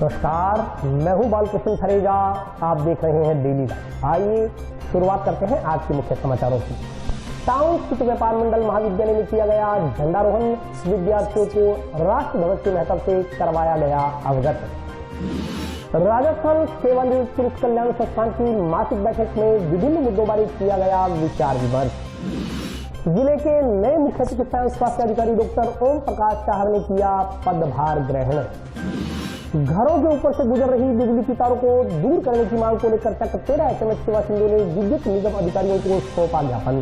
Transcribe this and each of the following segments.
नमस्कार, मैं हूं बालकृष्ण खरेगा। आप देख रहे हैं डेली लाइव। आइए शुरुआत करते हैं आज के मुख्य समाचारों की। टाउन स्थित व्यापार मंडल महाविद्यालय में किया गया झंडारोहण, विद्यार्थियों को राष्ट्र ध्वज के महत्व से करवाया गया अवगत। राजस्थान सेवानिवृत्त पुलिस कल्याण संस्थान की मासिक बैठक में विभिन्न मुद्दों बारे किया गया विचार विमर्श। जिले के नए मुख्य चिकित्सा एवं स्वास्थ्य अधिकारी डॉक्टर ओम प्रकाश चाहर ने किया पदभार ग्रहण। घरों के ऊपर से गुजर रही बिजली की तारों को दूर करने की मांग को लेकर चक 13 एसएमएस सेवा सिंधु ने विद्युत निगम अधिकारियों को सौंपा ज्ञापन।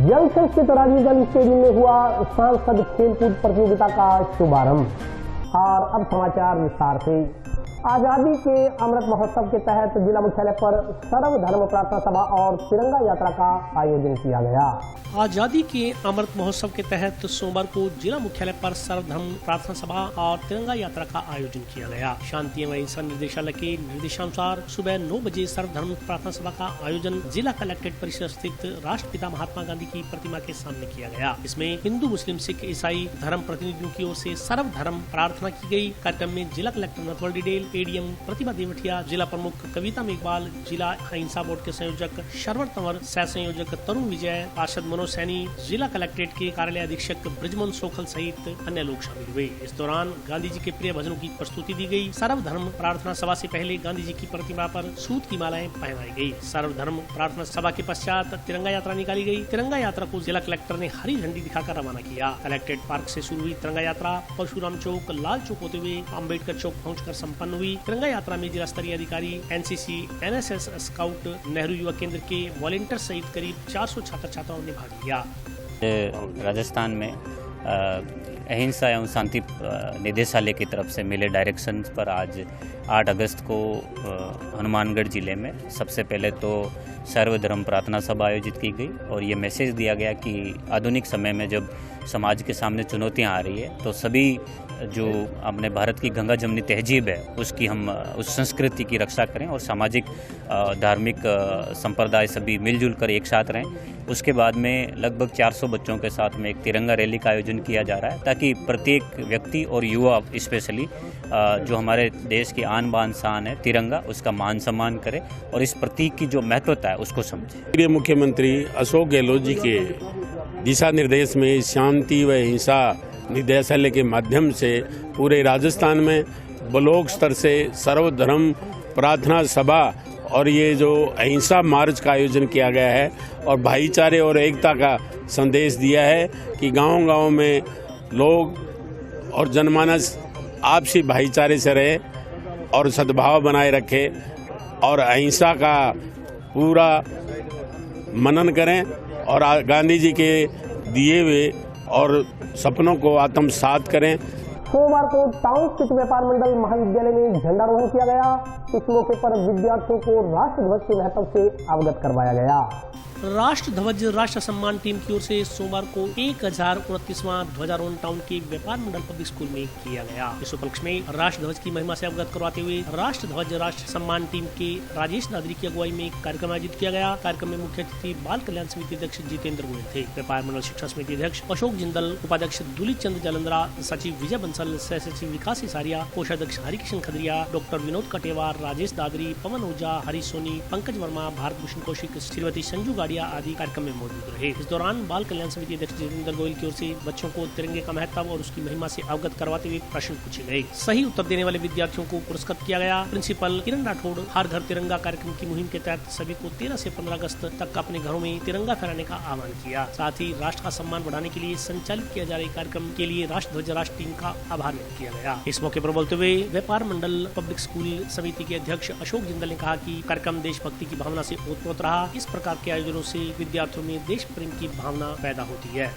जंक्शन स्थित राजीव गांधी स्टेडियम में हुआ सांसद खेलकूद प्रतियोगिता का शुभारंभ। और अब समाचार विस्तार से। आजादी के अमृत महोत्सव के तहत जिला मुख्यालय पर सर्वधर्म प्रार्थना सभा और तिरंगा यात्रा का आयोजन किया गया। आजादी के अमृत महोत्सव के तहत सोमवार को जिला मुख्यालय पर सर्वधर्म प्रार्थना सभा और तिरंगा यात्रा का आयोजन किया गया। शांति एवं अहिंसा निदेशालय के निर्देशानुसार सुबह 9 बजे सर्वधर्म प्रार्थना सभा का आयोजन जिला कलेक्ट्रेट परिसर स्थित राष्ट्रपिता महात्मा गांधी की प्रतिमा के सामने किया गया। इसमें हिंदू, मुस्लिम, सिख, ईसाई धर्म प्रतिनिधियों की ओर से सर्वधर्म प्रार्थना की गई। कार्यक्रम में जिला कलेक्टर नथवल डिडेल, एडीएम प्रतिभा देवठिया, जिला प्रमुख कविता मेघवाल, जिला अहिंसा बोर्ड के संयोजक शरवण तंवर, सह संयोजक तरुण विजय, पार्षद मनोज सैनी, जिला कलेक्ट्रेट के कार्यालय अधीक्षक ब्रजमोहन सोखल सहित अन्य लोग शामिल हुए। इस दौरान गांधी जी के प्रिय भजनों की प्रस्तुति दी गई। सर्वधर्म प्रार्थना सभा से पहले गांधी जी की प्रतिमा पर सूत की मालाएं पहनाई गई। सर्वधर्म प्रार्थना सभा के पश्चात तिरंगा यात्रा निकाली गई। तिरंगा यात्रा को जिला कलेक्टर ने हरी झंडी दिखाकर रवाना किया। कलेक्ट्रेट पार्क से शुरू हुई तिरंगा यात्रा परशुराम चौक, लाल चौक होते हुए अम्बेडकर चौक पहुंचकर संपन्न हुई। तिरंगा यात्रा में जिला स्तरीय अधिकारी, एनसीसी, एनएसएस, स्काउट, नेहरू युवा केंद्र के वॉलेंटियर सहित करीब 400 छात्र छात्राओं ने भाग लिया। राजस्थान में अहिंसा एवं शांति निदेशालय की तरफ से मिले डायरेक्शंस पर आज 8 अगस्त को हनुमानगढ़ जिले में सबसे पहले तो सर्वधर्म प्रार्थना सभा आयोजित की गई और ये मैसेज दिया गया कि आधुनिक समय में जब समाज के सामने चुनौतियां आ रही है तो सभी जो अपने भारत की गंगा जमनी तहजीब है उसकी हम उस संस्कृति की रक्षा करें और सामाजिक धार्मिक संप्रदाय सभी मिलजुल कर एक साथ रहें। उसके बाद में लगभग 400 बच्चों के साथ में एक तिरंगा रैली का आयोजन किया जा रहा है ताकि प्रत्येक व्यक्ति और युवा स्पेशली जो हमारे देश की आन बान शान है तिरंगा, उसका मान सम्मान करे और इस प्रतीक की जो महत्वता है उसको समझे। मुख्यमंत्री अशोक गहलोत जी के दिशा निर्देश में शांति व हिंसा निदेशालय के माध्यम से पूरे राजस्थान में ब्लॉक स्तर से सर्वधर्म प्रार्थना सभा और ये जो अहिंसा मार्च का आयोजन किया गया है और भाईचारे और एकता का संदेश दिया है कि गांव-गांव में लोग और जनमानस आपसी भाईचारे से रहे और सद्भाव बनाए रखे और अहिंसा का पूरा मनन करें और गांधी जी के दिए हुए और सपनों को आत्मसात करें। सोमवार को टाउन स्थित व्यापार मंडल महाविद्यालय में झंडारोहण किया गया। इस मौके पर विद्यार्थियों को राष्ट्र ध्वज के महत्व से अवगत करवाया गया। राष्ट्र ध्वज राष्ट्र सम्मान टीम की ओर से सोमवार को 1029वां ध्वजारोहण टाउन के व्यापार मंडल पब्लिक स्कूल में किया गया। इस उपलक्ष्य में राष्ट्र ध्वज की महिमा से अवगत करवाते हुए राष्ट्र ध्वज राष्ट्र सम्मान टीम के राजेश दादरी की अगुवाई में कार्यक्रम आयोजित किया गया। कार्यक्रम में मुख्य अतिथि बाल कल्याण समिति अध्यक्ष जितेंद्र गोयल थे। व्यापार मंडल शिक्षा समिति अध्यक्ष अशोक जिंदल, उपाध्यक्ष दुलीप चंद जालंधरा, सचिव विजय बंसल, सह सचिव विकास इसारिया, कोषाध्यक्ष हरिकिशन खदरिया, डॉक्टर विनोद कटेवार, राजेश दादरी, पवन ओझा, हरीश सोनी, पंकज वर्मा, भारत भूषण कौशिक, श्रीमती संजू गाड़िया आदि कार्यक्रम में मौजूद रहे। इस दौरान बाल कल्याण समिति अध्यक्ष जितेंद्र गोयल की ओर से बच्चों को तिरंगे का महत्व और उसकी महिमा से अवगत करवाते हुए प्रश्न पूछे गए। सही उत्तर देने वाले विद्यार्थियों को पुरस्कृत किया गया। प्रिंसिपल किरण राठौड़ हर घर तिरंगा कार्यक्रम की मुहिम के तहत सभी को 13 से 15 अगस्त तक अपने घरों में तिरंगा फहराने का आह्वान किया। साथ ही राष्ट्र का सम्मान बढ़ाने के लिए संचालित किया जा रहे कार्यक्रम के लिए राष्ट्र ध्वज राष्ट्र टीम का आभार व्यक्त किया गया। इस मौके पर बोलते हुए व्यापार मंडल पब्लिक स्कूल समिति के अध्यक्ष अशोक जिंदल ने कहा कि कार्यक्रम देशभक्ति की भावना से ओतप्रोत रहा। इस प्रकार के आयोजनों से विद्यार्थियों में देश प्रेम की भावना पैदा होती है।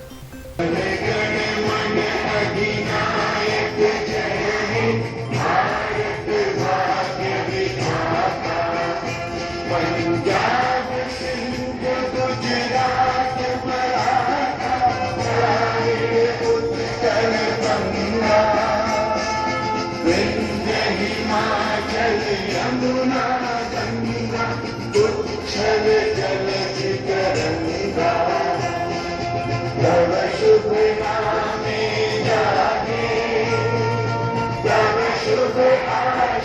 शुभ आज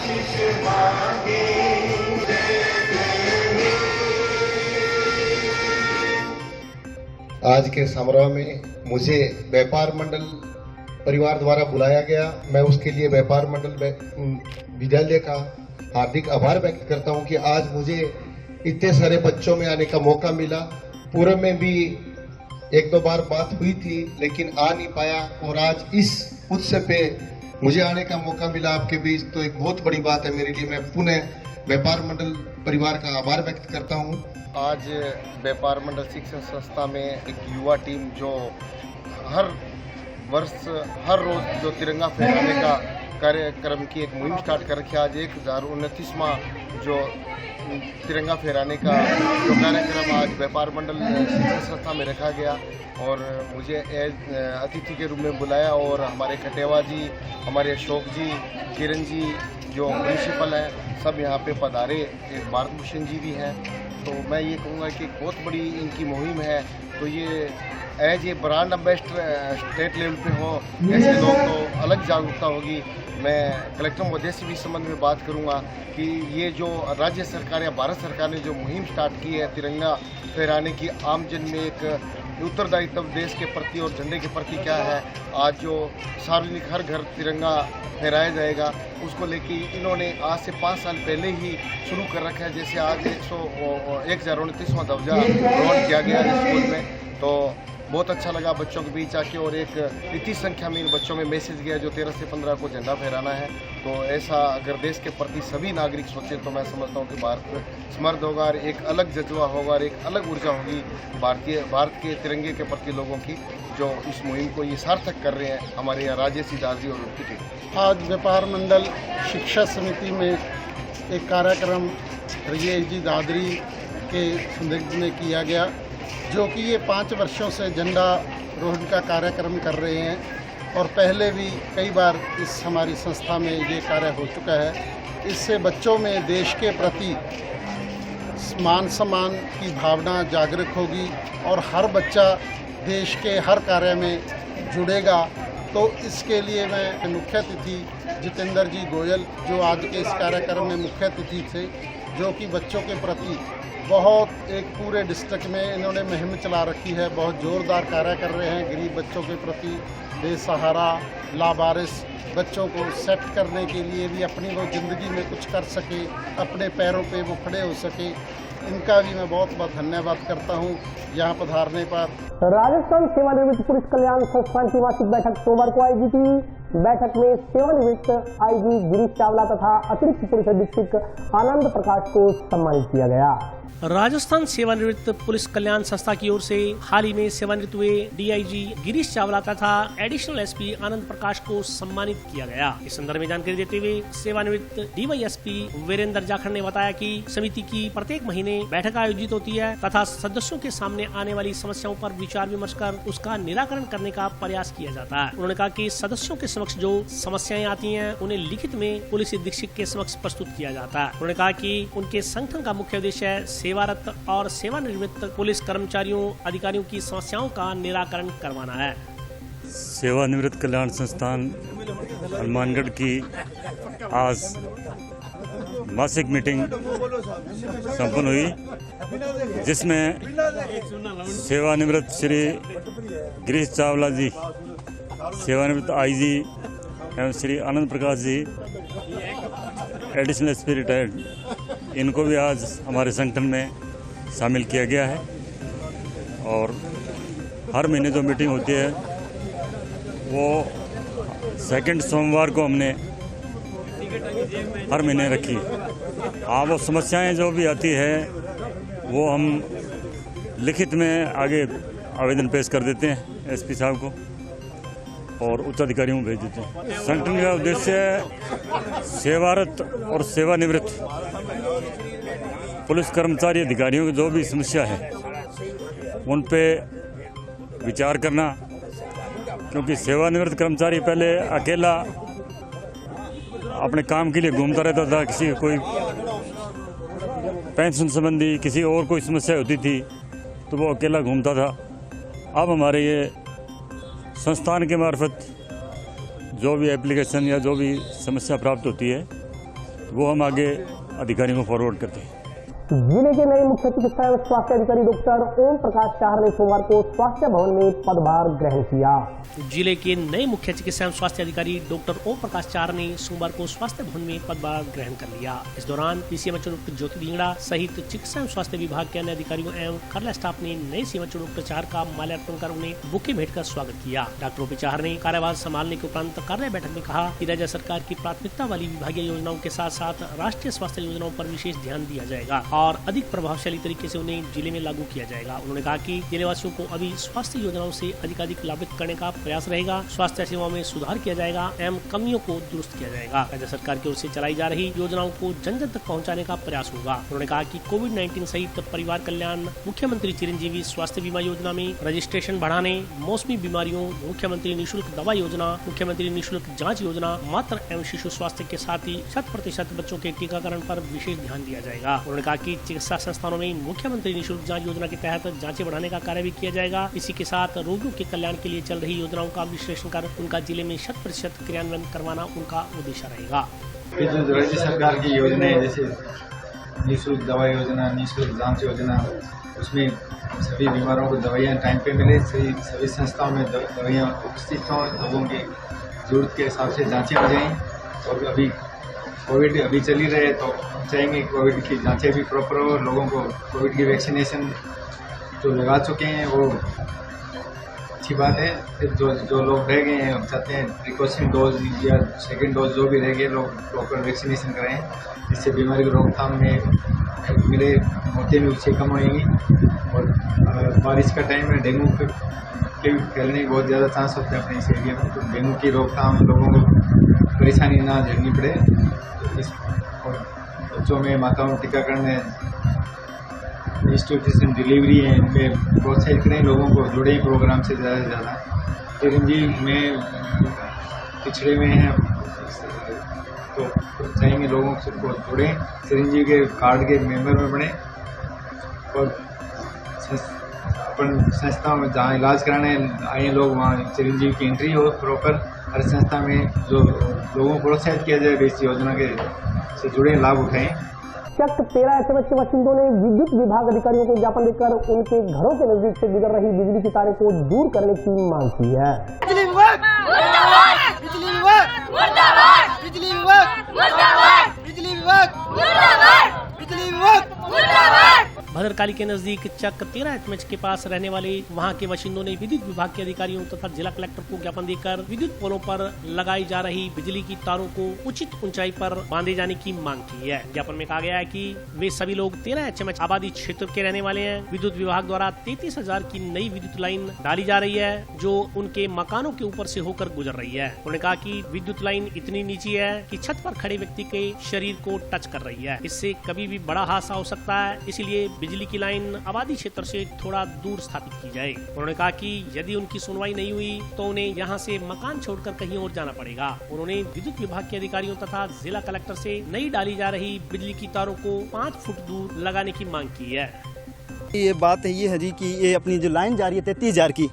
के समारोह में मुझे व्यापार मंडल परिवार द्वारा बुलाया गया। मैं उसके लिए व्यापार मंडल विद्यालय का हार्दिक आभार व्यक्त करता हूं कि आज मुझे इतने सारे बच्चों में आने का मौका मिला। पूर्व में भी एक दो बार बात हुई थी लेकिन आ नहीं पाया, और आज इस उत्सव पे मुझे आने का मौका मिला आपके बीच, तो एक बहुत बड़ी बात है मेरे लिए। मैं पुनः व्यापार मंडल परिवार का आभार व्यक्त करता हूं। आज व्यापार मंडल शिक्षण संस्था में एक युवा टीम जो हर वर्ष हर रोज जो तिरंगा फहराने का कार्यक्रम की एक मुहिम स्टार्ट कर रखी है। आज 1029वां जो तिरंगा फहराने का जो कार्यक्रम आज व्यापार मंडल शिक्षण संस्था में रखा गया, और मुझे अतिथि के रूप में बुलाया, और हमारे खटेवा जी, हमारे अशोक जी, किरण जी जो प्रिंसिपल हैं, सब यहाँ पे पधारे। एक भारत भूषण जी भी हैं। तो मैं ये कहूँगा कि बहुत बड़ी इनकी मुहिम है। तो ये ब्रांड एम्बेसडर स्टेट लेवल पे हो, ऐसे लोग तो अलग जागरूकता होगी। मैं कलेक्टर महोदय से भी इस संबंध में बात करूंगा कि ये जो राज्य सरकार या भारत सरकार ने जो मुहिम स्टार्ट की है तिरंगा फहराने की, आमजन में एक उत्तरदायित्व देश के प्रति और झंडे के प्रति क्या है। आज जो सार्वजनिक हर घर तिरंगा फहराया जाएगा, उसको लेके इन्होंने आज से 5 साल पहले ही शुरू कर रखा है। जैसे आज 1029वां ध्वजा रोहण किया गया स्कूल में, तो बहुत अच्छा लगा बच्चों के बीच आके, और एक इतनी संख्या में इन बच्चों में मैसेज गया जो 13 से 15 को झंडा फहराना है। तो ऐसा अगर देश के प्रति सभी नागरिक सोचे तो मैं समझता हूँ कि भारत समृद्ध होगा, और एक अलग जज्बा होगा और एक अलग ऊर्जा होगी भारत के तिरंगे के प्रति लोगों की, जो इस मुहिम को ये सार्थक कर रहे हैं हमारे यहाँ राजेश दास जी और उनकी टीम। आज व्यापार मंडल शिक्षा समिति में एक कार्यक्रम राजेश जी दादरी के संदिग्ध में किया गया, जो कि ये 5 वर्षों से झंडा रोहण का कार्यक्रम कर रहे हैं, और पहले भी कई बार इस हमारी संस्था में ये कार्य हो चुका है। इससे बच्चों में देश के प्रति मान सम्मान की भावना जागृत होगी, और हर बच्चा देश के हर कार्य में जुड़ेगा। तो इसके लिए मैं मुख्य अतिथि जितेंद्र जी गोयल, जो आज के इस कार्यक्रम में मुख्य अतिथि थे, जो कि बच्चों के प्रति बहुत एक पूरे डिस्ट्रिक्ट में इन्होंने मुहिम चला रखी है, बहुत ज़ोरदार कार्य कर रहे हैं गरीब बच्चों के प्रति, बेसहारा लावारिस बच्चों को सेट करने के लिए भी, अपनी वो ज़िंदगी में कुछ कर सके, अपने पैरों पे वो खड़े हो सके। इनका भी मैं बहुत बहुत धन्यवाद करता हूँ यहाँ पधारने पर। राजस्थान सेवानिवृत्त पुलिस कल्याण संस्थान की वार्षिक बैठक सोमवार को आयोजित हुई। बैठक में सेवानिवृत्त आईजी गिरीश चावला तथा अतिरिक्त पुलिस अधीक्षक आनंद प्रकाश को सम्मानित किया गया। राजस्थान सेवानिवृत्त पुलिस कल्याण संस्था की ओर से हाल ही में सेवानिवृत्त हुए डीआईजी गिरीश चावला तथा एडिशनल एसपी आनंद प्रकाश को सम्मानित किया गया। इस संदर्भ में जानकारी देते हुए सेवानिवृत्त डीवाईएसपी वीरेंद्र जाखड़ ने बताया कि समिति की प्रत्येक महीने बैठक आयोजित होती है तथा सदस्यों के सामने आने वाली समस्याओं पर विचार विमर्श कर उसका निराकरण करने का प्रयास किया जाता है। उन्होंने कहा कि सदस्यों के समक्ष जो समस्याएं आती हैं उन्हें लिखित में पुलिस अधीक्षक के समक्ष प्रस्तुत किया जाता है। उन्होंने कहा कि उनके संगठन का मुख्य उद्देश्य है सेवारत और सेवानिवृत्त पुलिस कर्मचारियों अधिकारियों की समस्याओं का निराकरण करवाना है। सेवानिवृत्त कल्याण संस्थान हनुमानगढ़ की आज मासिक मीटिंग संपन्न हुई, जिसमें सेवानिवृत्त श्री गिरीश चावला जी, सेवानिवृत्त आईजी एवं Shri Anand Prakash ji, additional SP retired, इनको भी आज हमारे संगठन में शामिल किया गया है। और हर महीने जो मीटिंग होती है वो सेकंड सोमवार को हमने हर महीने रखी। हाँ, वो समस्याएं जो भी आती है वो हम लिखित में आगे आवेदन पेश कर देते हैं एसपी साहब को और उच्च अधिकारियों को भेज देते हैं। संगठन का उद्देश्य सेवारत और सेवानिवृत्त पुलिस कर्मचारी अधिकारियों की जो भी समस्या है उन पे विचार करना, क्योंकि सेवानिवृत्त कर्मचारी पहले अकेला अपने काम के लिए घूमता रहता था, किसी कोई पेंशन संबंधी किसी और कोई समस्या होती थी तो वो अकेला घूमता था। अब हमारे ये संस्थान के मार्फत जो भी एप्लीकेशन या जो भी समस्या प्राप्त होती है वो हम आगे अधिकारियों को फॉरवर्ड करते हैं। जिले के नए मुख्य चिकित्सा एवं स्वास्थ्य अधिकारी डॉक्टर ओम प्रकाश चाहर ने सोमवार को स्वास्थ्य भवन में पदभार ग्रहण किया। जिले के नए मुख्य चिकित्सा एवं स्वास्थ्य अधिकारी डॉक्टर ओम प्रकाश चाहर ने सोमवार को स्वास्थ्य भवन में पदभार ग्रहण कर लिया। इस दौरान पीसीएमएचओ डॉक्टर ज्योति ढींगड़ा सहित चिकित्सा एवं स्वास्थ्य विभाग के अन्य अधिकारियों एवं कार्यालय स्टाफ ने नए सीएमएचओ डॉक्टर चाहर का माल्यार्पण कर उन्हें बुके भेंट कर स्वागत किया। डॉक्टर ओपी चाहर ने कार्यभार संभालने के उपरांत कार्यालय बैठक में कहा कि राज्य सरकार की प्राथमिकता वाली विभागीय योजनाओं के साथ साथ राष्ट्रीय स्वास्थ्य योजनाओं पर विशेष ध्यान दिया जाएगा और अधिक प्रभावशाली तरीके से उन्हें जिले में लागू किया जाएगा। उन्होंने कहा कि जिलेवासियों को अभी स्वास्थ्य योजनाओं से अधिकाधिक लाभित करने का प्रयास रहेगा, स्वास्थ्य सेवाओं में सुधार किया जाएगा एवं कमियों को दुरुस्त किया जाएगा। राज्य सरकार की ओर से चलाई जा रही योजनाओं को जन जन तक पहुंचाने का प्रयास होगा। उन्होंने कहा कि कोविड-19 सहित परिवार कल्याण, मुख्यमंत्री चिरंजीवी स्वास्थ्य बीमा योजना में रजिस्ट्रेशन बढ़ाने, मौसमी बीमारियों, मुख्यमंत्री निःशुल्क दवा योजना, मुख्यमंत्री निःशुल्क जाँच योजना, मातृ एवं शिशु स्वास्थ्य के साथ ही 100% बच्चों के टीकाकरण पर विशेष ध्यान दिया जाएगा। उन्होंने कहा कि चिकित्सा संस्थानों में मुख्यमंत्री निःशुल्क जांच योजना के तहत जांचें बढ़ाने का कार्य भी किया जाएगा। इसी के साथ रोगियों के कल्याण के लिए चल रही योजनाओं का विश्लेषण कर उनका जिले में 100% क्रियान्वयन करवाना उनका उद्देश्य रहेगा। जो राज्य सरकार की योजनाएं जैसे निःशुल्क दवा योजना, निःशुल्क जांच योजना, उसमें सभी बीमारों को दवाइयाँ टाइम पे मिले, सभी संस्थाओं में दवाइयाँ उपस्थित हों, लोगों की जरूरत के हिसाब से जाँचें हो जाएँ। और अभी कोविड अभी चल ही रहे तो चाहेंगे कोविड की जांचें भी प्रॉपर हो, लोगों को कोविड की वैक्सीनेशन जो लगा चुके हैं वो अच्छी बात है। जो लोग रह गए हैं हम चाहते हैं प्रिकॉशन डोज या सेकेंड डोज जो भी रह गए लोग प्रॉपर वैक्सीनेशन कराएं, जिससे बीमारी की रोकथाम में मिले, मौतें भी उससे कम होंगी। और बारिश का टाइम है, डेंगू के फैलने के बहुत ज़्यादा चांस होते हैं अपने इस एरिया में, तो डेंगू की रोकथाम लोगों को परेशानी ना झेलनी पड़े। और बच्चों में माताओं टीकाकरण में इंस्टीट्यूशन डिलीवरी है, इनमें प्रोत्साहित करें, लोगों को जुड़े प्रोग्राम से ज़्यादा से ज़्यादा। चिरंजीवी में पिछड़े में हैं तो चाहेंगे लोगों को जुड़ें, चिरंजीवी के कार्ड के मेंबर में बने और अपन संस्थाओं में जहाँ इलाज कराने आए लोग वहाँ चिरंजीवी की एंट्री हो प्रॉपर। हर संस्था में जो लोगों को प्रोत्साहित किया जाए इस योजना के से जुड़े लाभ उठाएं। चक 13 एचएमएच के बाशिंदों ने विद्युत विभाग अधिकारियों को ज्ञापन देकर उनके घरों के नजदीक से गुजर रही बिजली की तारें को दूर करने की मांग की है। बिजली विभाग मुर्दाबाद, बिजली विभाग मुर्दाबाद, बिजली विभाग मुर्दाबाद, बिजली विभाग मुर्दाबाद, बिजली विभाग मुर्दाबाद। भद्रकाली के नजदीक चक 13 एचएमएच के पास रहने वाले वहां के बाशिंदों ने विद्युत विभाग के अधिकारियों तथा जिला कलेक्टर को ज्ञापन देकर विद्युत पोलों पर लगाई जा रही बिजली की तारों को उचित ऊंचाई पर बांधे जाने की मांग की है। ज्ञापन में कहा गया है कि वे सभी लोग 13 एचएमएच आबादी क्षेत्र के रहने वाले हैं। विद्युत विभाग द्वारा 33,000 की नई विद्युत लाइन डाली जा रही है जो उनके मकानों के ऊपर से होकर गुजर रही है। उन्होंने कहा कि विद्युत लाइन इतनी नीची है कि छत पर खड़े व्यक्ति के शरीर को टच कर रही है। इससे कभी भी बड़ा हादसा हो सकता है, इसलिए बिजली की लाइन आबादी क्षेत्र से थोड़ा दूर स्थापित की जाए। उन्होंने कहा कि यदि उनकी सुनवाई नहीं हुई तो उन्हें यहाँ से मकान छोड़कर कहीं और जाना पड़ेगा। उन्होंने विद्युत विभाग के अधिकारियों तथा जिला कलेक्टर से नई डाली जा रही बिजली की तारों को 5 फुट दूर लगाने की मांग की है। ये बात है ये है जी कि ये अपनी जो लाइन जा रही है 33,000 की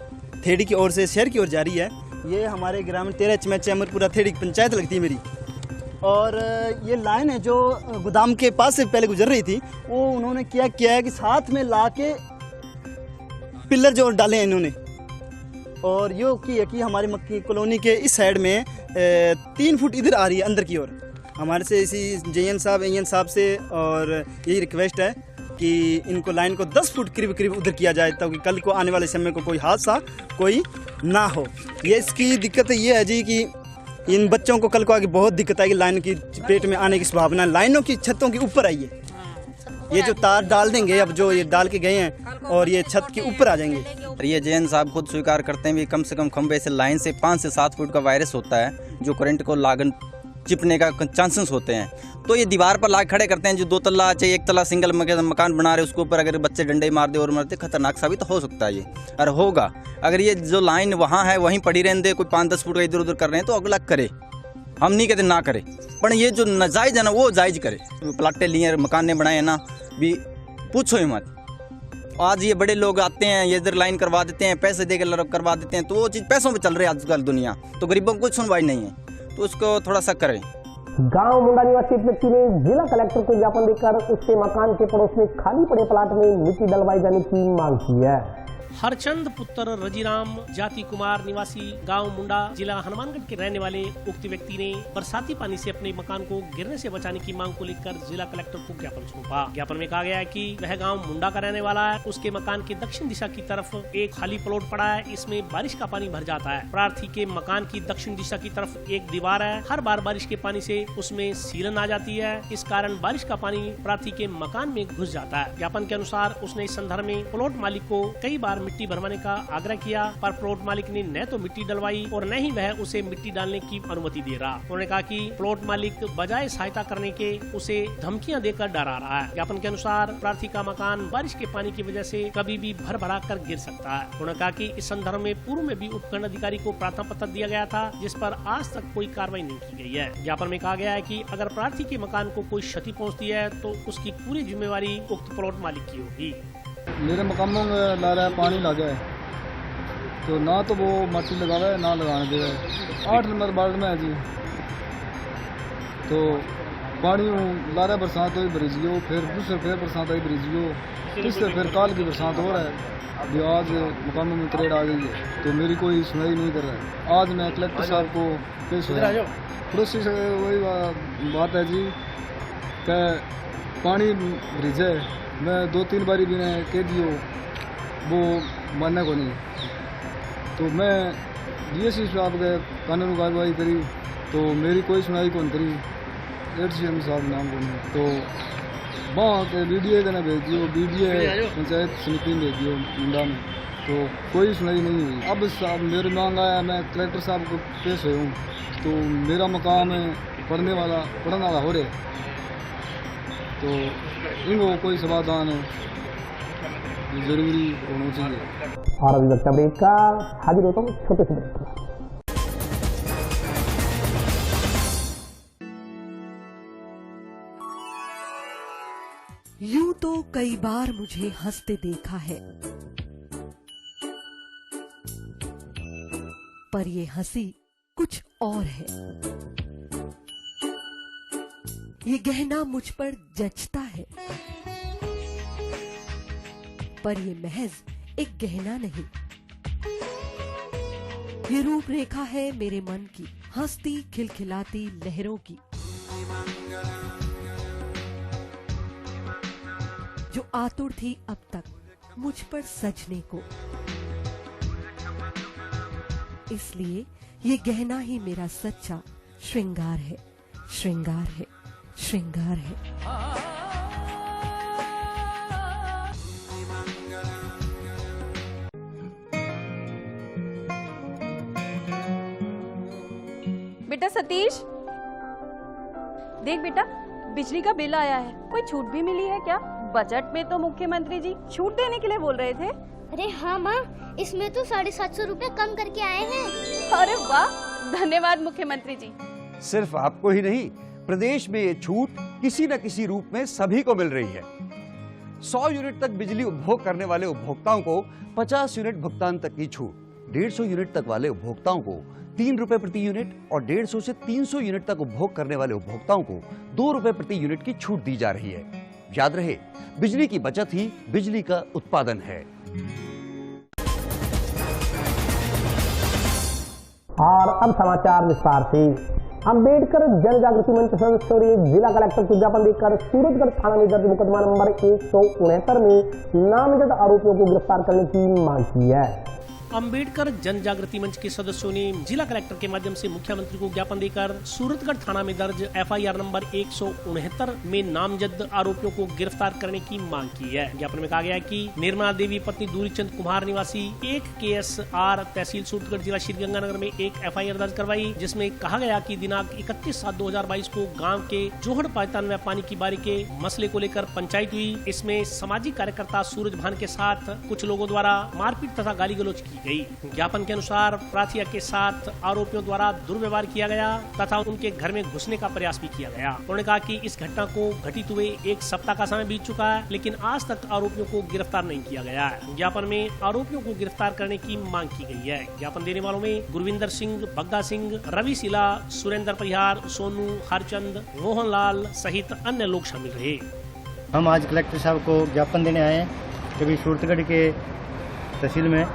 थेड़ी की ओर से शहर की ओर जा रही है। ये हमारे ग्रामीण 13 एचएमएच अमरपुरा थेड़ी की पंचायत लगती है मेरी, और ये लाइन है जो गोदाम के पास से पहले गुजर रही थी, वो उन्होंने किया है कि साथ में ला के पिलर जो डाले हैं इन्होंने, और ये की है कि हमारी मक्की कॉलोनी के इस साइड में 3 फुट इधर आ रही है अंदर की ओर। हमारे से इसी जेएन साहब से और यही रिक्वेस्ट है कि इनको लाइन को 10 फुट करीब उधर किया जाए ताकि कल को आने वाले समय को कोई हादसा कोई ना हो। ये इसकी दिक्कत ये है जी कि इन बच्चों को कल को आगे बहुत दिक्कत आएगी, लाइन की चपेट में आने की संभावना। लाइनों की छतों के ऊपर आई है, ये जो तार डाल देंगे अब जो ये डाल के गए हैं और ये छत के ऊपर आ जाएंगे। ये जैन साहब खुद स्वीकार करते हैं भी कम से कम खंबे से लाइन से 5 से 7 फुट का वायरस होता है जो करंट को लागन चिपने का चांसेस होते हैं। तो ये दीवार पर लाके खड़े करते हैं, जो 2 तल्ला चाहे 1 तल्ला सिंगल मकान बना रहे उसके ऊपर अगर बच्चे डंडे मार दे और मरते खतरनाक साबित हो सकता है ये, और होगा। अगर ये जो लाइन वहाँ है वहीं पड़ी रहने दे, कोई 5-10 फुट का इधर उधर कर रहे हैं तो अगला करे, हम नहीं कहते ना करे, पर ये जो नाजायज है ना वो जायज करे। प्लाटे लिए मकान बनाए ना भी पूछो ही मत। आज ये बड़े लोग आते हैं, ये इधर लाइन करवा देते हैं, पैसे दे के करवा देते हैं, तो वो चीज़ पैसों पे चल रही है आजकल दुनिया, तो गरीबों को कुछ सुनवाई नहीं है, तो उसको थोड़ा सा करें। गांव मुंडा निवासी एक व्यक्ति ने जिला कलेक्टर को ज्ञापन देकर उसके मकान के पड़ोस में खाली पड़े प्लाट में मिट्टी डलवाई जाने की मांग की है। हरचंद पुत्र रजीराम जाति कुमार निवासी गांव मुंडा जिला हनुमानगढ़ के रहने वाले उक्त व्यक्ति ने बरसाती पानी से अपने मकान को गिरने से बचाने की मांग को लेकर जिला कलेक्टर को ज्ञापन सौंपा। ज्ञापन में कहा गया है कि वह गांव मुंडा का रहने वाला है। उसके मकान के दक्षिण दिशा की तरफ एक खाली प्लॉट पड़ा है। इसमें बारिश का पानी भर जाता है। प्रार्थी के मकान की दक्षिण दिशा की तरफ एक दीवार है। हर बार बारिश के पानी से उसमें सीलन आ जाती है। इस कारण बारिश का पानी प्रार्थी के मकान में घुस जाता है। ज्ञापन के अनुसार उसने इस संदर्भ में प्लॉट मालिक को कई बार मिट्टी भरवाने का आग्रह किया, पर प्लॉट मालिक ने न तो मिट्टी डलवाई और न ही वह उसे मिट्टी डालने की अनुमति दे रहा। उन्होंने कहा कि प्लॉट मालिक बजाय सहायता करने के उसे धमकियां देकर डरा रहा है। ज्ञापन के अनुसार प्रार्थी का मकान बारिश के पानी की वजह से कभी भी भर भरा कर गिर सकता है। उन्होंने कहा कि इस संदर्भ में पूर्व में भी उपखंड अधिकारी को प्रार्थना पत्र दिया गया था, जिस पर आज तक कोई कार्रवाई नहीं की गई है। ज्ञापन में कहा गया है कि अगर प्रार्थी के मकान को कोई क्षति पहुँचती है तो उसकी पूरी जिम्मेवारी उक्त प्लॉट मालिक की होगी। मेरे मकानों में ला रहा है पानी लगा है, तो ना तो वो मट्टी लगावा है ना लगाने दे रहा है। 8 नंबर वार्ड में है जी, तो पानी ला रहा है, बरसात हुई बरिजियो, फिर दूसरे फिर बरसात आई बरिजियो, तीसरे फिर काल की बरसात हो रहा है। अभी आज मकानों में तरेड़ आ गई है, तो मेरी कोई सुनाई नहीं कर रहा है। आज मैं कलेक्टर साहब को पेश हुआ, पड़ोसी से वही बात है जी कि पानी ब्रिज है। मैं 2-3 बारी भी कह दियो, वो मानने को नहीं। तो मैं डीएसपी साहब के कानून कार्रवाई करी, तो मेरी कोई सुनाई कौन करी। एडसीएम साहब नाम को नहीं, तो वहाँ के बीडीए का ना भेज दियो, बीडीए पंचायत समिति में भेज दियो मुंडा में, तो कोई सुनाई नहीं हुई। अब साहब मेरी मांग आया, मैं कलेक्टर साहब को पेश हुआ हूँ, तो मेरा मकान में पढ़ने वाला हो रहे, तो इनको कोई समाधान जरूरी होना चाहिए। और अभी वक्त ब्रेक का हाजिर होता हूँ छोटे से ब्रेक पर। यूं तो कई बार मुझे हंसते देखा है, पर ये हंसी कुछ और है। ये गहना मुझ पर जचता है, पर ये महज एक गहना नहीं, ये रूपरेखा है मेरे मन की, हंसती खिलखिलाती लहरों की, जो आतुर थी अब तक मुझ पर सजने को। इसलिए ये गहना ही मेरा सच्चा श्रृंगार है, श्रृंगार है, श्रृंगार है। बेटा सतीश, देख बेटा, बिजली का बिल आया है। कोई छूट भी मिली है क्या? बजट में तो मुख्यमंत्री जी छूट देने के लिए बोल रहे थे। अरे हाँ माँ, इसमें तो 750 रुपए कम करके आए हैं। अरे वाह, धन्यवाद मुख्यमंत्री जी। सिर्फ आपको ही नहीं, प्रदेश में ये छूट किसी न किसी रूप में सभी को मिल रही है। 100 यूनिट तक बिजली उपभोग करने वाले उपभोक्ताओं को 50 यूनिट भुगतान तक की छूट, 150 यूनिट तक वाले उपभोक्ताओं को 3 रुपए प्रति यूनिट और 150 से 300 यूनिट तक उपभोग करने वाले उपभोक्ताओं को 2 रुपए प्रति यूनिट की छूट दी जा रही है। याद रहे, बिजली की बचत ही बिजली का उत्पादन है। और अब समाचार विस्तार से। अंबेडकर जन जागृति मंच सदस्यों ने जिला कलेक्टर को ज्ञापन देकर सूरजगढ़ थाना में दर्ज मुकदमा नंबर 169 में नामजद आरोपियों को गिरफ्तार करने की मांग की है। अंबेडकर जन जागृति मंच के सदस्यों ने जिला कलेक्टर के माध्यम से मुख्यमंत्री को ज्ञापन देकर सूरतगढ़ थाना में दर्ज एफआईआर नंबर 169 में नामजद आरोपियों को गिरफ्तार करने की मांग की है। ज्ञापन में कहा गया है कि निर्मला देवी पत्नी दूरीचंद कुमार निवासी 1 KSR तहसील सूरतगढ़ जिला श्रीगंगानगर में एक एफआईआर दर्ज करवाई, जिसमें कहा गया कि दिनांक 31/7/2022 को गाँव के जोहड़ पायतान व पानी की बारी के मसले को लेकर पंचायत हुई। इसमें सामाजिक कार्यकर्ता सूरज भान के साथ कुछ लोगों द्वारा मारपीट तथा गाली गलौज की की गई। ज्ञापन के अनुसार प्राथिया के साथ आरोपियों द्वारा दुर्व्यवहार किया गया तथा उनके घर में घुसने का प्रयास भी किया गया। उन्होंने कहा कि इस घटना को घटित हुए 1 सप्ताह का समय बीत चुका है, लेकिन आज तक आरोपियों को गिरफ्तार नहीं किया गया है। ज्ञापन में आरोपियों को गिरफ्तार करने की मांग की गई है। ज्ञापन देने वालों में गुरविंदर सिंह, बग्गा सिंह, रवि सिला, सुरेंद्र परिहार, सोनू, हरचंद, मोहनलाल सहित अन्य लोग शामिल रहे। हम आज कलेक्टर साहब को ज्ञापन देने आए हैं कि भी सूरतगढ़ के तहसील में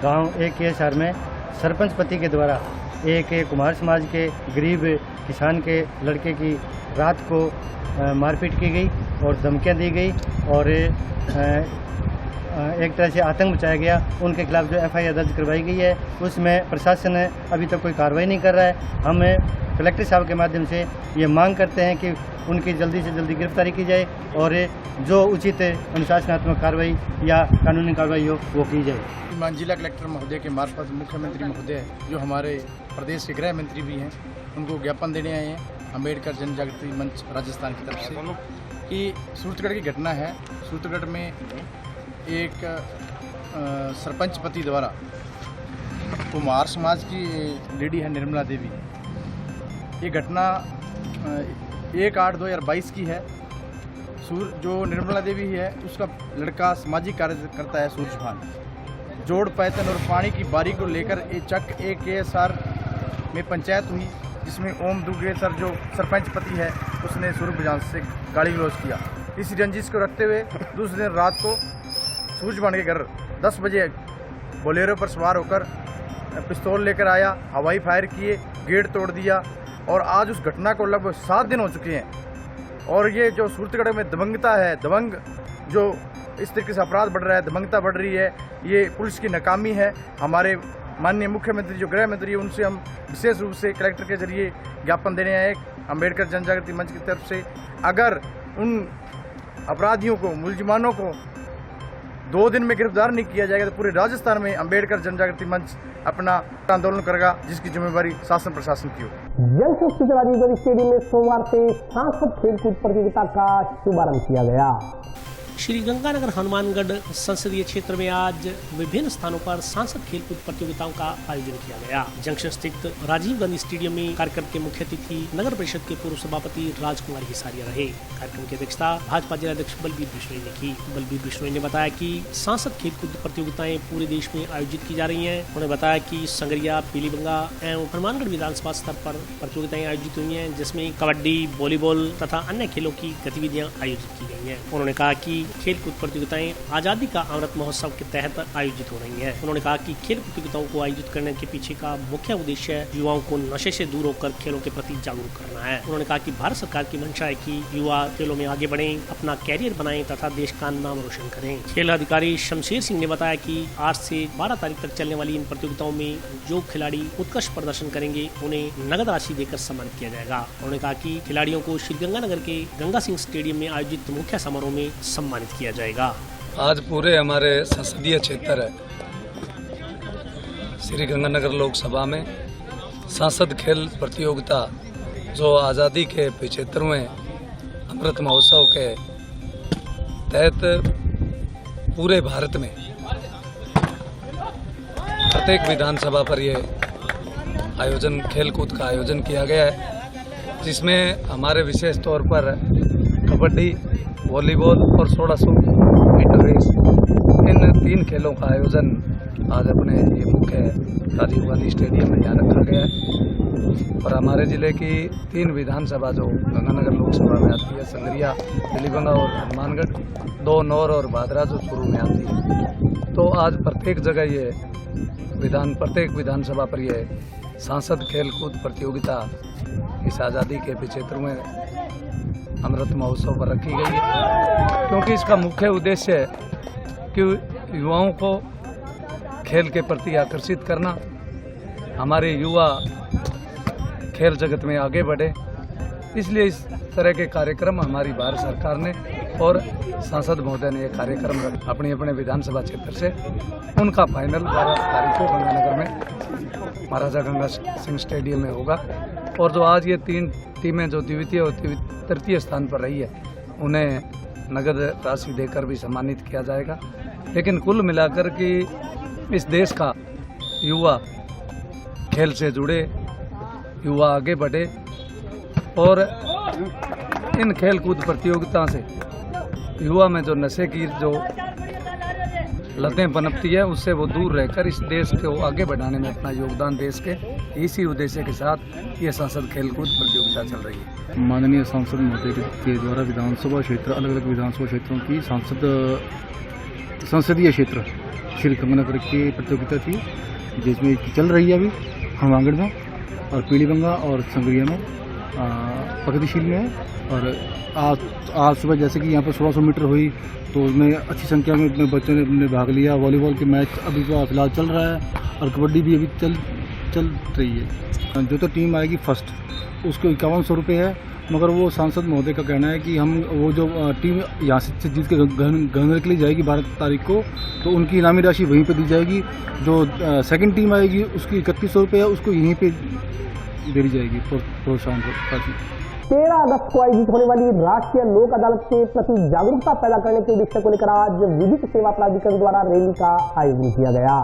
गांव एक केसर में सरपंच पति के द्वारा एक कुमार समाज के गरीब किसान के लड़के की रात को मारपीट की गई और धमकियां दी गई और एक तरह से आतंक मचाया गया। उनके खिलाफ जो FIR दर्ज करवाई गई है उसमें प्रशासन अभी तक कोई कार्रवाई नहीं कर रहा है। हम कलेक्टर साहब के माध्यम से ये मांग करते हैं कि उनकी जल्दी से जल्दी गिरफ्तारी की जाए और जो उचित अनुशासनात्मक कार्रवाई या कानूनी कार्रवाई हो वो की जाए। जिला कलेक्टर महोदय के मार्फत मुख्यमंत्री महोदय जो हमारे प्रदेश के गृह मंत्री भी हैं उनको ज्ञापन देने आए हैं अम्बेडकर जन जागृति मंच राजस्थान की तरफ से कि सूरतगढ़ की घटना है। सूरतगढ़ में एक सरपंच पति द्वारा कुमार समाज की लेडी है निर्मला देवी, ये घटना 1/8/2022 की है। जो निर्मला देवी है उसका लड़का सामाजिक कार्य करता है सूरजभान, जोड़ पैतन और पानी की बारी को लेकर चक एक KSR में पंचायत हुई जिसमें ओम दुगेसर जो सरपंच पति है उसने सूरजभान से गाली गलौज किया। इस रंजिश को रखते हुए दूसरे दिन रात को सूरजभान के घर 10 बजे बोलेरो पर सवार होकर पिस्तौल लेकर आया, हवाई फायर किए, गेट तोड़ दिया और आज उस घटना को लगभग 7 दिन हो चुके हैं। और ये जो सूरतगढ़ में दबंगता है, दबंग जो इस तरीके से अपराध बढ़ रहा है, दबंगता बढ़ रही है, ये पुलिस की नाकामी है। हमारे माननीय मुख्यमंत्री जो गृह मंत्री है उनसे हम विशेष रूप से कलेक्टर के जरिए ज्ञापन देने आए अम्बेडकर जन जागृति मंच की तरफ से। अगर उन अपराधियों को, मुलजिमानों को 2 दिन में गिरफ्तार नहीं किया जाएगा तो पूरे राजस्थान में अम्बेडकर जन जागृति मंच अपना आंदोलन करेगा जिसकी जिम्मेवारी शासन प्रशासन की हो। जलशक्ति राजीव स्टेडियम में सोमवार से सांसद खेलकूद प्रतियोगिता का शुभारंभ किया गया। श्री गंगानगर हनुमानगढ़ संसदीय क्षेत्र में आज विभिन्न स्थानों पर सांसद खेलकूद प्रतियोगिताओं का आयोजन किया गया। जंक्शन स्थित राजीव गांधी स्टेडियम में कार्यक्रम के मुख्य अतिथि नगर परिषद के पूर्व सभापति राजकुमार हिसारिया रहे। कार्यक्रम की अध्यक्षता भाजपा जिलाध्यक्ष बलबीर बिश्नोई ने की। बलबीर बिश्नोई ने बताया कि सांसद खेलकूद प्रतियोगिताएं पूरे देश में आयोजित की जा रही है। उन्होंने बताया कि संगरिया, पीलीबंगा एवं हनुमानगढ़ विधानसभा स्तर पर प्रतियोगिताएं आयोजित हुई है जिसमें कबड्डी, वॉलीबॉल तथा अन्य खेलों की गतिविधियाँ आयोजित की गयी है। उन्होंने कहा कि खेलकूद प्रतियोगिताएं आजादी का अमृत महोत्सव के तहत आयोजित हो रही हैं। उन्होंने कहा कि खेल प्रतियोगिताओं को आयोजित करने के पीछे का मुख्य उद्देश्य युवाओं को नशे से दूर होकर खेलों के प्रति जागरूक करना है। उन्होंने कहा कि भारत सरकार की मंशा है कि युवा खेलों में आगे बढ़ें, अपना कैरियर बनाएं तथा देश का नाम रोशन करें। खेल अधिकारी शमशेर सिंह ने बताया कि 8 से 12 तारीख तक चलने वाली इन प्रतियोगिताओं में जो खिलाड़ी उत्कृष्ट प्रदर्शन करेंगे उन्हें नगद राशि देकर सम्मानित किया जाएगा। उन्होंने कहा कि खिलाड़ियों को श्रीगंगानगर के गंगा सिंह स्टेडियम में आयोजित मुख्य समारोह में सम्मानित किया जाएगा। आज पूरे हमारे संसदीय क्षेत्र है श्री गंगानगर लोकसभा में सांसद खेल प्रतियोगिता जो आज़ादी के 75वें अमृत महोत्सव के तहत पूरे भारत में प्रत्येक विधानसभा पर ये आयोजन खेलकूद का आयोजन किया गया है जिसमें हमारे विशेष तौर पर कबड्डी, वॉलीबॉल और 1600 मीटर रेस इन 3 खेलों का आयोजन आज अपने ये मुख्य राजीव गांधी स्टेडियम में यहाँ रखा गया है। और हमारे ज़िले की 3 विधानसभा जो गंगानगर लोकसभा में आती है, संगरिया, पीलीबंगा और हनुमानगढ़, 2 नौर और भादरा जो चूरू में आती है, तो आज प्रत्येक जगह ये प्रत्येक विधानसभा पर ये सांसद खेलकूद प्रतियोगिता इस आज़ादी के 75वें अमृत महोत्सव पर रखी गई है क्योंकि इसका मुख्य उद्देश्य है कि युवाओं को खेल के प्रति आकर्षित करना, हमारे युवा खेल जगत में आगे बढ़े। इसलिए इस तरह के कार्यक्रम हमारी भारत सरकार ने और सांसद महोदय ने ये कार्यक्रम अपने अपने विधानसभा क्षेत्र से उनका फाइनल 12 तारीख को गंगानगर में महाराजा गंगा सिंह स्टेडियम में होगा। और जो आज ये 3 टीमें जो द्वितीय और तृतीय स्थान पर रही है उन्हें नगद राशि देकर भी सम्मानित किया जाएगा। लेकिन कुल मिलाकर कि इस देश का युवा खेल से जुड़े, युवा आगे बढ़े और इन खेल कूद प्रतियोगिता से युवा में जो नशे की जो लतें पनपती है उससे वो दूर रहकर इस देश को आगे बढ़ाने में अपना योगदान देश के इसी उद्देश्य के साथ ये संसद खेलकूद प्रतियोगिता चल रही है। माननीय सांसद महोदय के द्वारा विधानसभा क्षेत्र, अलग अलग विधानसभा क्षेत्रों की संसदीय क्षेत्र श्री गंगानगर की प्रतियोगिता थी, जिसमें चल रही है अभी हनुमानगढ़ में और पीलीबंगा और संगरिया में, प्रगतिशील में है। और आज सुबह जैसे कि यहाँ पर 1600 मीटर हुई तो उसमें अच्छी संख्या में अपने बच्चों ने भाग लिया। वॉलीबॉल के मैच अभी फिलहाल चल रहा है और कबड्डी भी अभी चल रही है। जो तो टीम आएगी फर्स्ट उसको 5100 रुपये है, मगर वो सांसद महोदय का कहना है कि हम वो जो टीम यहाँ से जीत के गंगानगर के लिए जाएगी 12 तारीख को, तो उनकी इनामी राशि वहीं पे दी जाएगी। जो सेकंड टीम आएगी उसकी 3100 रुपये है, उसको यहीं पे दे दी जाएगी प्रोत्साहन राशि। 13 अगस्त को आयोजित होने वाली राष्ट्रीय लोक अदालत के प्रति जागरूकता पैदा करने के उद्देश्य को लेकर आज विधिक सेवा प्राधिकरण द्वारा रैली का आयोजन किया गया।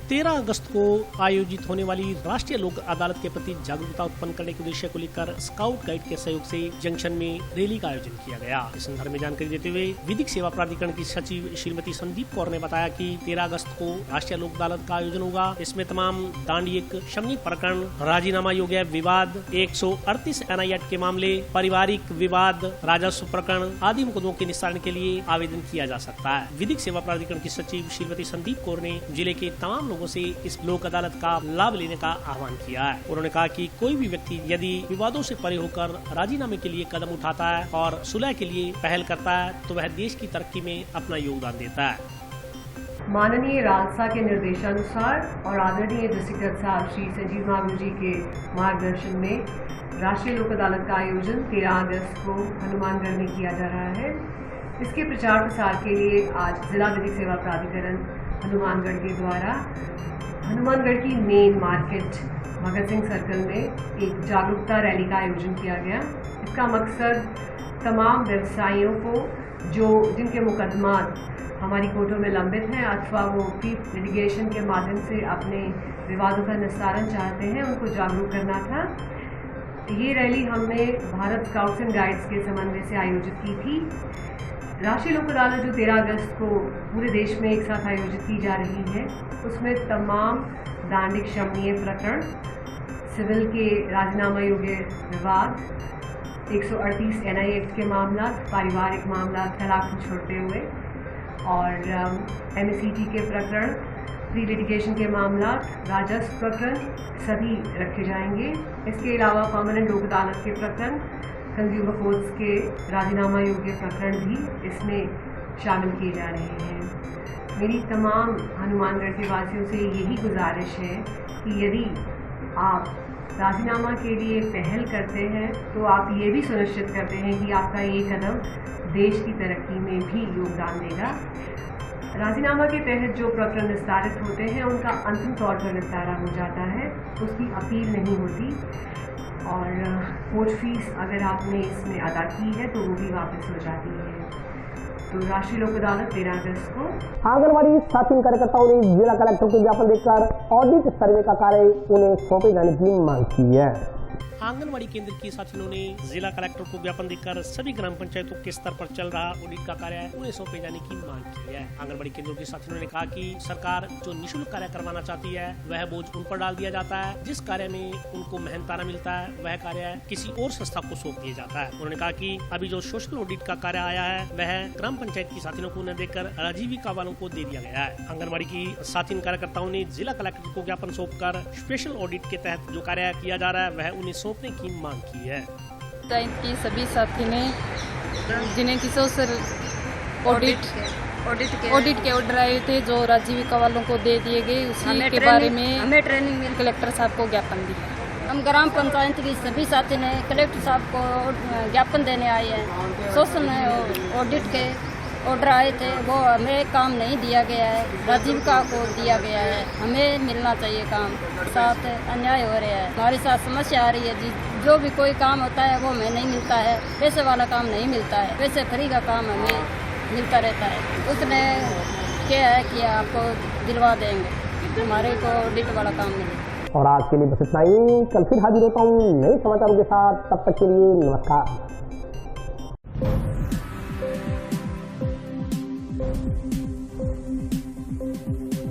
13 अगस्त को आयोजित होने वाली राष्ट्रीय लोक अदालत के प्रति जागरूकता उत्पन्न करने के उद्देश्य को लेकर स्काउट गाइड के सहयोग से जंक्शन में रैली का आयोजन किया गया। इस संदर्भ में जानकारी देते हुए विधिक सेवा प्राधिकरण की सचिव श्रीमती संदीप कौर ने बताया कि 13 अगस्त को राष्ट्रीय लोक अदालत का आयोजन होगा। इसमें तमाम दांडिक, शमनी प्रकरण, राजीनामा योग्य विवाद, 138 NI एक्ट के मामले, पारिवारिक विवाद, राजस्व प्रकरण आदि मुकदमों के निस्तारण के लिए आवेदन किया जा सकता है। विधिक सेवा प्राधिकरण की सचिव श्रीमती संदीप कौर ने जिले के तमाम लोगों से इस लोक अदालत का लाभ लेने का आह्वान किया है। उन्होंने कहा कि कोई भी व्यक्ति यदि विवादों से परे होकर राजीनामे के लिए कदम उठाता है और सुलह के लिए पहल करता है तो वह देश की तरक्की में अपना योगदान देता है। माननीय रालसा के निर्देशानुसार और आदरणीय डिस्ट्रिक्ट साहब श्री संजीव महागुरु जी के मार्गदर्शन में राष्ट्रीय लोक अदालत का आयोजन 13 अगस्त को हनुमानगढ़ में किया जा रहा है। इसके प्रचार प्रसार के लिए आज जिला विधिक सेवा प्राधिकरण हनुमानगढ़ के द्वारा हनुमानगढ़ की main market Bhagat Singh circle में एक जागरूकता रैली का आयोजन किया गया। इसका मकसद तमाम व्यवसायियों को जिनके मुकदमा हमारी कोर्टों में लंबित हैं अथवा वो पीस लिटिगेशन के माध्यम से अपने विवादों का निस्तारण चाहते हैं, उनको जागरूक करना था। ये रैली हमने भारत स्काउट्स एंड गाइड्स के समन्वय से आयोजित की थी। राष्ट्रीय लोक अदालत जो 13 अगस्त को पूरे देश में एक साथ आयोजित की जा रही है, उसमें तमाम दांडिक शमनीय प्रकरण, सिविल के राजीनामा योग्य विवाद, 138 NI एक्ट के मामला, पारिवारिक मामला, तलाक को छोड़ते हुए और MACT के प्रकरण, प्री लिटिगेशन के मामला, राजस्व प्रकरण सभी रखे जाएंगे। इसके अलावा परमानेंट लोक अदालत के प्रकरण, कंज्यूमर कोर्ट्स के राजीनामा योग्य प्रकरण भी इसमें शामिल किए जा रहे हैं। मेरी तमाम हनुमानगढ़ के वासियों से यही गुजारिश है कि यदि आप राजीनामा के लिए पहल करते हैं तो आप ये भी सुनिश्चित करते हैं कि आपका ये कदम देश की तरक्की में भी योगदान देगा। राजीनामा के तहत जो प्रकरण निस्तारित होते हैं उनका अंतिम तौर पर निस्तारा हो जाता है, उसकी अपील नहीं होती और कोर्ट फीस अगर आपने इसमें अदा की है तो वो भी वापस हो जाती है। तो राष्ट्रीय लोक अदालत 13 अगस्त को आंगनबाड़ी साथी कार्यकर्ताओं ने जिला कलेक्टर को ज्ञापन देकर ऑडिट सर्वे का कार्य उन्हें सौंपे जाने की मांग की है। आंगनबाड़ी केंद्र की साथियों ने जिला कलेक्टर को ज्ञापन देकर सभी ग्राम पंचायतों के स्तर पर चल रहा ऑडिट का कार्य उन्हें सौंपे जाने की मांग की है। आंगनबाड़ी केंद्रों के साथियों ने कहा कि सरकार जो निःशुल्क कार्य करवाना चाहती है वह बोझ उन पर डाल दिया जाता है। जिस कार्य में उनको मेहनताना मिलता है वह कार्य किसी और संस्था को सौंप दिया जाता है। उन्होंने कहा कि अभी जो सोशल ऑडिट का कार्य आया है वह ग्राम पंचायत की साथियों को न देकर आजीविका वालों को दे दिया गया है। आंगनबाड़ी की साथी कार्यकर्ताओं ने जिला कलेक्टर को ज्ञापन सौंप कर स्पेशल ऑडिट के तहत जो कार्य किया जा रहा है वह उन्हें सौंपने की मांग की है। की सभी साथी ने जिन्हें की सोशल ऑडिट के ऑर्डर आए थे जो आजीविका वालों को दे दिए गए, उसी के बारे में हमें ट्रेनिंग कलेक्टर साहब को ज्ञापन दिया। हम ग्राम पंचायत की सभी साथी ने कलेक्टर साहब को ज्ञापन देने आए हैं। सोशल ऑडिट के ऑर्डर आए थे वो हमें काम नहीं दिया गया है, आजीविका को दिया गया है। हमें मिलना चाहिए काम, साथ अन्याय हो रहा है, हमारे साथ समस्या आ रही है जी। जो भी कोई काम होता है वो हमें नहीं मिलता है, पैसे वाला काम नहीं मिलता है, पैसे फ्री का काम हमें मिलता रहता है। उसने क्या है कि आपको दिलवा देंगे, हमारे को ऑडिट वाला काम मिले। और आज के लिए बस इतना ही। कल फिर हाजिर होता हूँ नए समाचारों के साथ। तब तक के लिए नमस्कार।